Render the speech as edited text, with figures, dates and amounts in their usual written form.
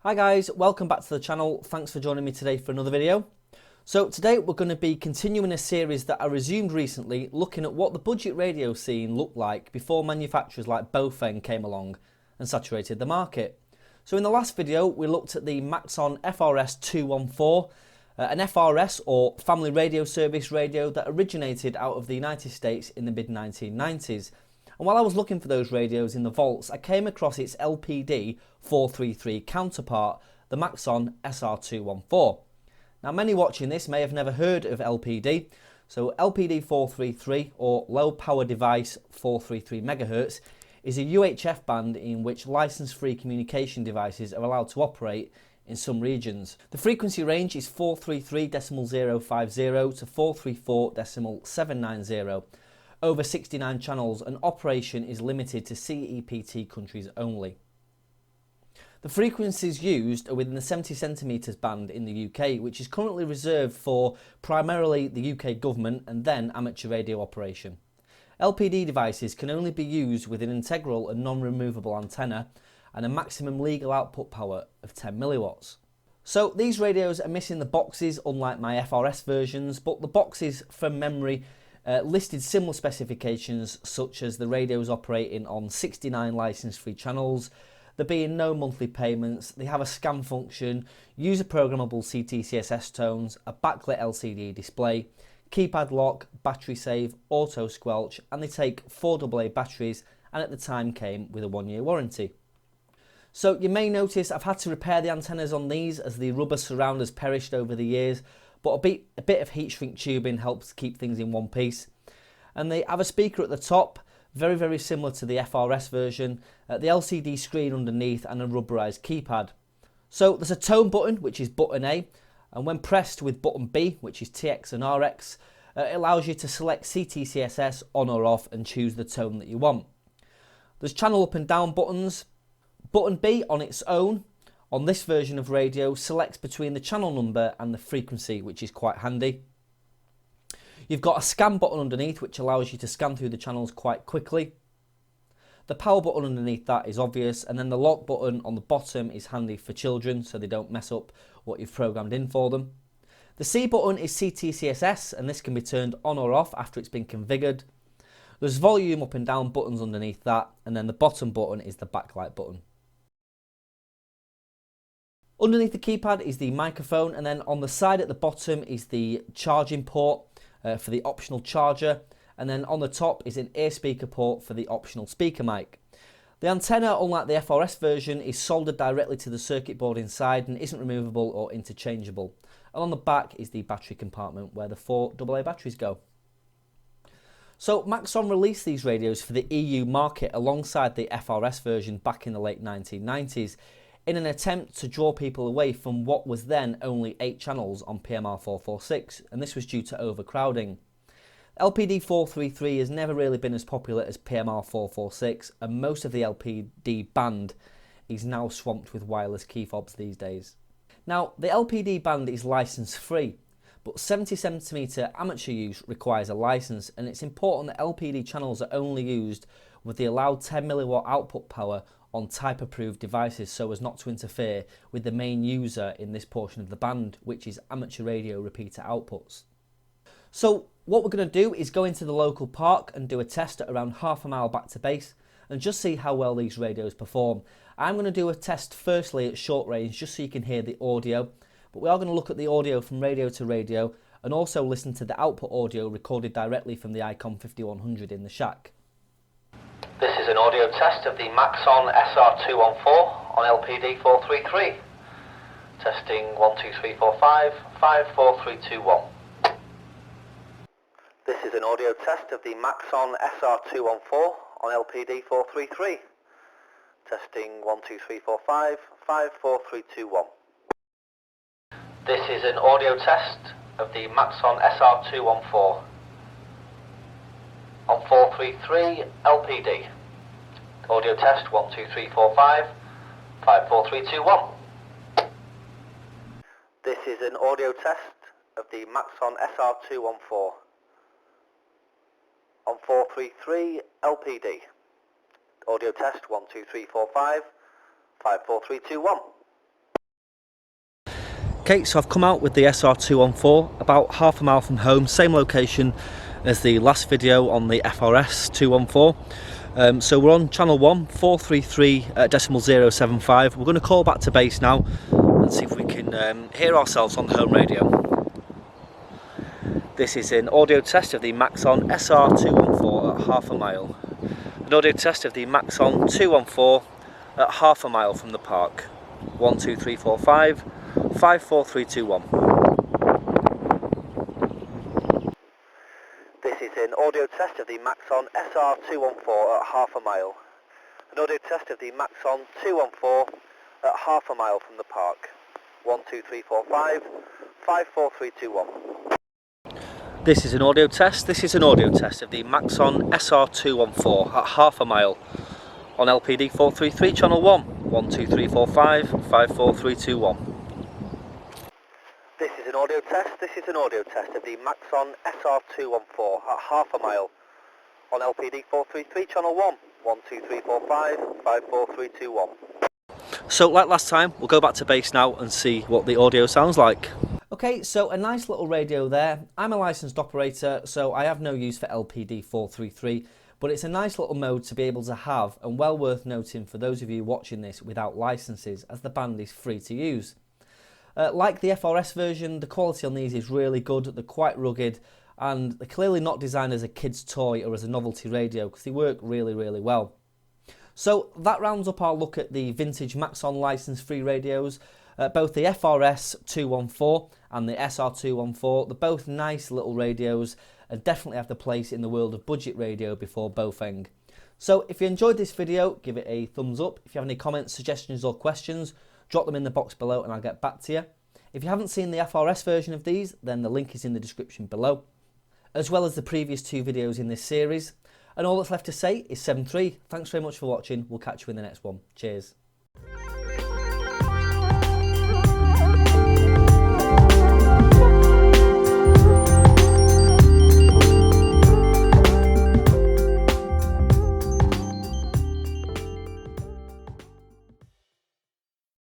Hi guys, welcome back to the channel. Thanks for joining me today for another video. So today we're going to be continuing a series that I resumed recently, looking at what the budget radio scene looked like before manufacturers like Bofeng came along and saturated the market. So in the last video we looked at the Maxon SR-214, an FRS or Family Radio Service radio that originated out of the United States in the mid-1990s. And while I was looking for those radios in the vaults, I came across its LPD433 counterpart, the Maxon SR-214. Now many watching this may have never heard of LPD, so LPD433 or Low Power Device 433 MHz is a UHF band in which license-free communication devices are allowed to operate in some regions. The frequency range is 433.050 to 434.790. Over 69 channels, and operation is limited to CEPT countries only. The frequencies used are within the 70 centimetres band in the UK, which is currently reserved for primarily the UK government and then amateur radio operation. LPD devices can only be used with an integral and non-removable antenna and a maximum legal output power of 10 milliwatts. So these radios are missing the boxes unlike my FRS versions, but the boxes from memory listed similar specifications such as the radios operating on 69 license-free channels, there being no monthly payments, they have a scan function, user programmable CTCSS tones, a backlit LCD display, keypad lock, battery save, auto squelch, and they take 4 AA batteries and at the time came with a 1-year warranty. So you may notice I've had to repair the antennas on these as the rubber surround has perished over the years, but a bit of heat shrink tubing helps keep things in one piece. And they have a speaker at the top, very similar to the FRS version, the LCD screen underneath and a rubberized keypad. So there's a tone button, which is button A, and when pressed with button B, which is TX and RX, it allows you to select CTCSS on or off and choose the tone that you want. There's channel up and down buttons. Button B on its own on this version of radio selects between the channel number and the frequency, which is quite handy. You've got a scan button underneath which allows you to scan through the channels quite quickly. The power button underneath that is obvious, and then the lock button on the bottom is handy for children so they don't mess up what you've programmed in for them. The C button is CTCSS, and this can be turned on or off after it's been configured. There's volume up and down buttons underneath that, and then the bottom button is the backlight button. Underneath the keypad is the microphone, and then on the side at the bottom is the charging port for the optional charger, and then on the top is an ear speaker port for the optional speaker mic. The antenna, unlike the FRS version, is soldered directly to the circuit board inside and isn't removable or interchangeable. And on the back is the battery compartment where the 4 AA batteries go. So Maxon released these radios for the EU market alongside the FRS version back in the late 1990s. In an attempt to draw people away from what was then only 8 channels on PMR446, and this was due to overcrowding. LPD433 has never really been as popular as PMR446, and most of the LPD band is now swamped with wireless key fobs these days. Now, the LPD band is license free, but 70 centimetre amateur use requires a license, and it's important that LPD channels are only used with the allowed 10 milliwatt output power on type approved devices so as not to interfere with the main user in this portion of the band, which is amateur radio repeater outputs. So what we're going to do is go into the local park and do a test at around half a mile back to base and just see how well these radios perform. I'm going to do a test firstly at short range just so you can hear the audio, but we are going to look at the audio from radio to radio and also listen to the output audio recorded directly from the Icon 5100 in the shack. This is an audio test of the Maxon SR-214 on LPD433. Testing 1, 2, 3, 4, 5, 5, 4, 3, 2, 1. This is an audio test of the Maxon SR-214 on LPD433. Testing 1, 2, 3, 4, 5, 5, 4, 3, 2, 1. This is an audio test of the Maxon SR-214 on 433 LPD. Audio test 1, 2, 3, 4, 5, 5, 4, 3, 2, 1. This is an audio test of the Maxon SR-214 on 433 LPD. Audio test 1, 2, 3, 4, 5, 5, 4, 3, 2, 1. Okay, so I've come out with the SR-214 about half a mile from home, same location as the last video on the FRS-214. So we're on channel 1, 433.075. We're going to call back to base now and see if we can hear ourselves on the home radio. This is an audio test of the Maxon SR-214 at half a mile. An audio test of the Maxon 214 at half a mile from the park. 1, 2, 3, 4, 5, 5, 4, 3, 2, 1. This is an audio test of the Maxon SR-214 at half a mile. An audio test of the Maxon 214 at half a mile from the park. 1, 2, 3, 4, 5, 5, 4, 3, 2, 1. This is an audio test. This is an audio test of the Maxon SR-214 at half a mile on LPD433 channel 1. 1, 2, 3, 4, 5, 5, 4, 3, 2, 1. This is an audio test. This is an audio test of the Maxon SR-214 at half a mile on LPD433 channel 1. 1, 2, 3, 4, 5, 5, 4, 3, 2, 1. So like last time, we'll go back to base now and see what the audio sounds like. Okay, so a nice little radio there. I'm a licensed operator, so I have no use for LPD433, but it's a nice little mode to be able to have, and well worth noting for those of you watching this without licenses, as the band is free to use. Like the FRS version, the quality on these is really good. They're quite rugged, and they're clearly not designed as a kid's toy or as a novelty radio, because they work really, really well. So that rounds up our look at the vintage Maxon license-free radios. Both the FRS-214 and the SR-214, they're both nice little radios and definitely have the place in the world of budget radio before Bofeng. So if you enjoyed this video, give it a thumbs up. If you have any comments, suggestions or questions, drop them in the box below and I'll get back to you. If you haven't seen the FRS version of these, then the link is in the description below, as well as the previous 2 videos in this series. And all that's left to say is 7-3. Thanks very much for watching. We'll catch you in the next one. Cheers.